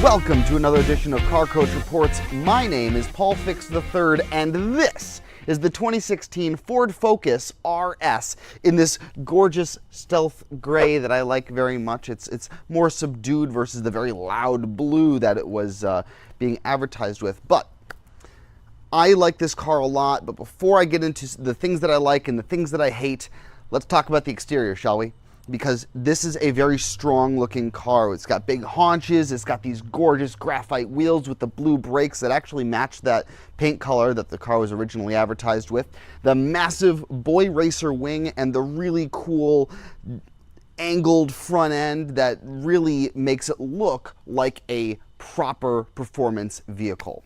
Welcome to another edition of Car Coach Reports. My name is Paul Fix III, and this is the 2016 Ford Focus RS in this gorgeous stealth gray that I like very much. It's more subdued versus the very loud blue that it was being advertised with. But I like this car a lot, but before I get into the things that I like and the things that I hate, let's talk about the exterior, shall we? Because this is a very strong looking car. It's got big haunches, it's got these gorgeous graphite wheels with the blue brakes that actually match that paint color that the car was originally advertised with, the massive boy racer wing, and the really cool angled front end that really makes it look like a proper performance vehicle.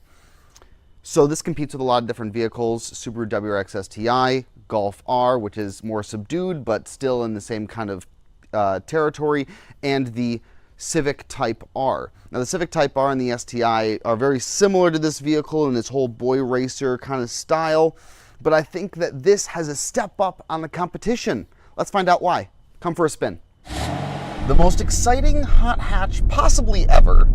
So this competes with a lot of different vehicles: Subaru WRX STI, Golf R, which is more subdued but still in the same kind of territory, and the Civic Type R. Now the Civic Type R and the STI are very similar to this vehicle in this whole boy racer kind of style, but I think that this has a step up on the competition. Let's find out why. Come for a spin. The most exciting hot hatch possibly ever,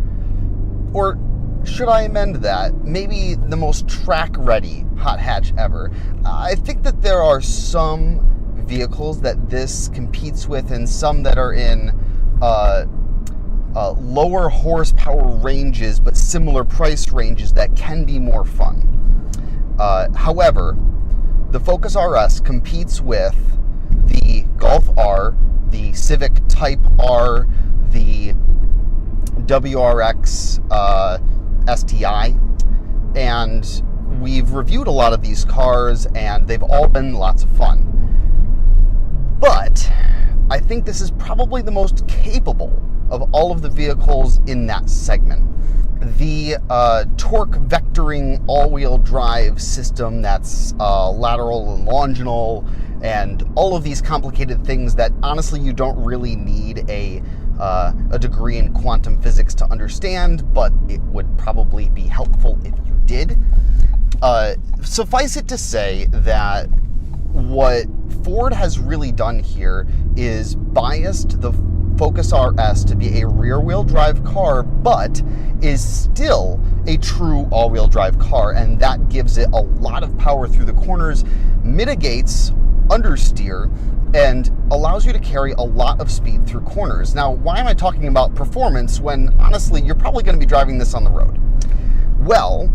or should I amend that, maybe the most track-ready hot hatch ever. I think that there are some vehicles that this competes with and some that are in lower horsepower ranges but similar price ranges that can be more fun. However, the Focus RS competes with the Golf R, the Civic Type R, the WRX STI, and we've reviewed a lot of these cars and they've all been lots of fun. But I think this is probably the most capable of all of the vehicles in that segment. The torque vectoring all-wheel drive system that's lateral and longitudinal, and all of these complicated things that honestly you don't really need a degree in quantum physics to understand, but it would probably be helpful if you did. Suffice it to say that what Ford has really done here is biased the Focus RS to be a rear-wheel drive car, but is still a true all-wheel drive car, and that gives it a lot of power through the corners, mitigates understeer, and allows you to carry a lot of speed through corners. Now, why am I talking about performance when honestly you're probably going to be driving this on the road? Well,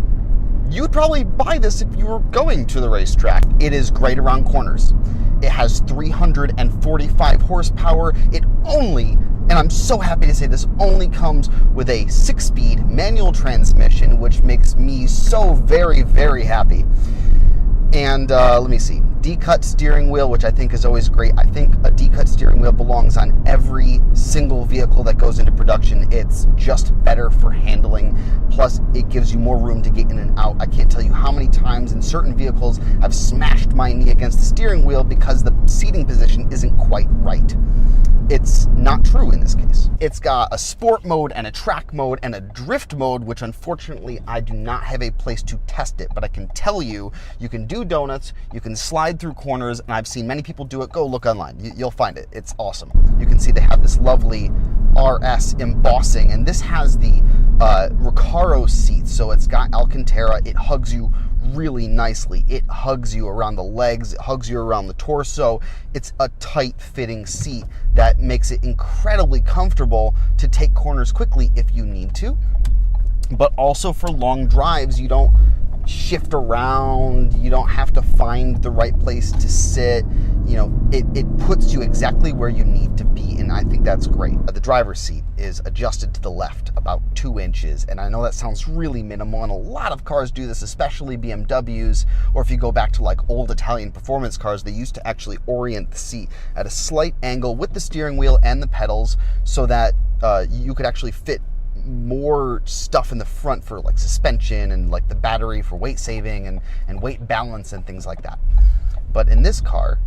you'd probably buy this if you were going to the racetrack. It is great around corners. It has 345 horsepower. It only, and I'm so happy to say this, only comes with a 6-speed manual transmission, which makes me so very, very happy. And let me see, D-cut steering wheel, which I think is always great. I think a D-cut steering wheel belongs on every single vehicle that goes into production. It's just better for handling. Plus, it gives you more room to get in and out. I can't tell you how many times in certain vehicles I've smashed my knee against the steering wheel because the seating position isn't quite right. It's not true in this case. It's got a sport mode and a track mode and a drift mode, which unfortunately I do not have a place to test it, but I can tell you, you can do donuts, you can slide through corners, and I've seen many people do it. Go look online, you'll find it. It's awesome. You can see they have this lovely RS embossing, and this has the Recaro seat, so it's got Alcantara. It hugs you really nicely. It hugs you around the legs, it hugs you around the torso. It's a tight fitting seat that makes it incredibly comfortable to take corners quickly if you need to, but also for long drives. You don't shift around, you don't have to find the right place to sit. You know, it puts you exactly where you need to be, and I think that's great. The driver's seat is adjusted to the left about 2 inches, and I know that sounds really minimal, and a lot of cars do this, especially BMWs, or if you go back to like old Italian performance cars, they used to actually orient the seat at a slight angle with the steering wheel and the pedals so that you could actually fit more stuff in the front for like suspension and like the battery for weight saving and weight balance and things like that. But in this car,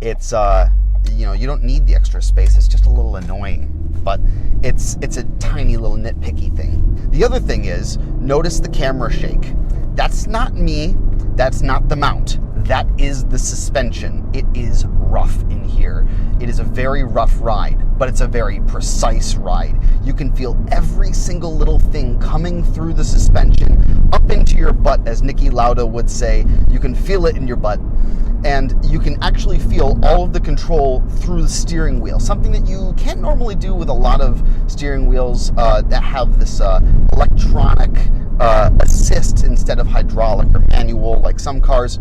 it's you know, you don't need the extra space. It's just a little annoying, but it's a tiny little nitpicky thing. The other thing is, notice the camera shake. That's not me, that's not the mount. That is the suspension. It is rough in here. It is a very rough ride. but it's a very precise ride. You can feel every single little thing coming through the suspension up into your butt, as Niki Lauda would say. You can feel it in your butt, and you can actually feel all of the control through the steering wheel, something that you can't normally do with a lot of steering wheels that have this electronic assist instead of hydraulic or manual like some cars.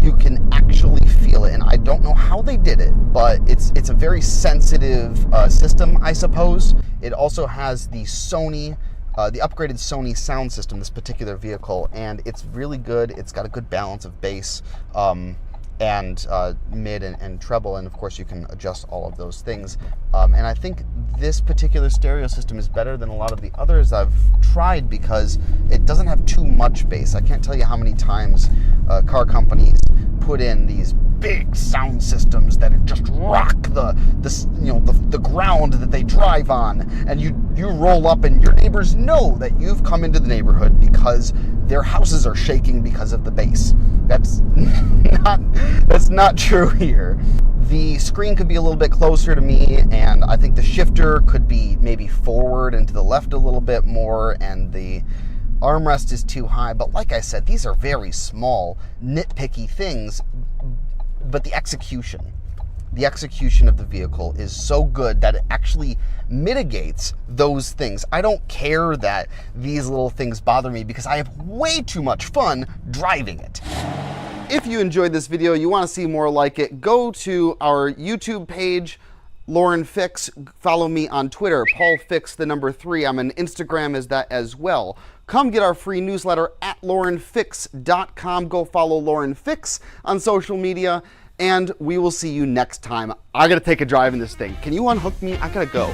You can actually feel it, and I don't know how they did it, but it's a very sensitive system, I suppose. It also has the Sony, the upgraded Sony sound system, this particular vehicle, and it's really good. It's got a good balance of bass and mid and treble, and of course you can adjust all of those things. And I think this particular stereo system is better than a lot of the others I've tried because it doesn't have too much bass. I can't tell you how many times car companies put in these big sound systems that just rock the ground that they drive on, and you roll up and your neighbors know that you've come into the neighborhood because their houses are shaking because of the bass. That's not true here. The screen could be a little bit closer to me, and I think the shifter could be maybe forward and to the left a little bit more, and the armrest is too high. But like I said, these are very small, nitpicky things, but the execution of the vehicle is so good that it actually mitigates those things. I don't care that these little things bother me because I have way too much fun driving it. If you enjoyed this video, you want to see more like it, go to our YouTube page, Lauren Fix. Follow me on Twitter, Paul Fix, the number 3. I'm on Instagram as that as well. Come get our free newsletter at laurenfix.com. Go follow Lauren Fix on social media, and we will see you next time. I gotta take a drive in this thing. Can you unhook me? I gotta go.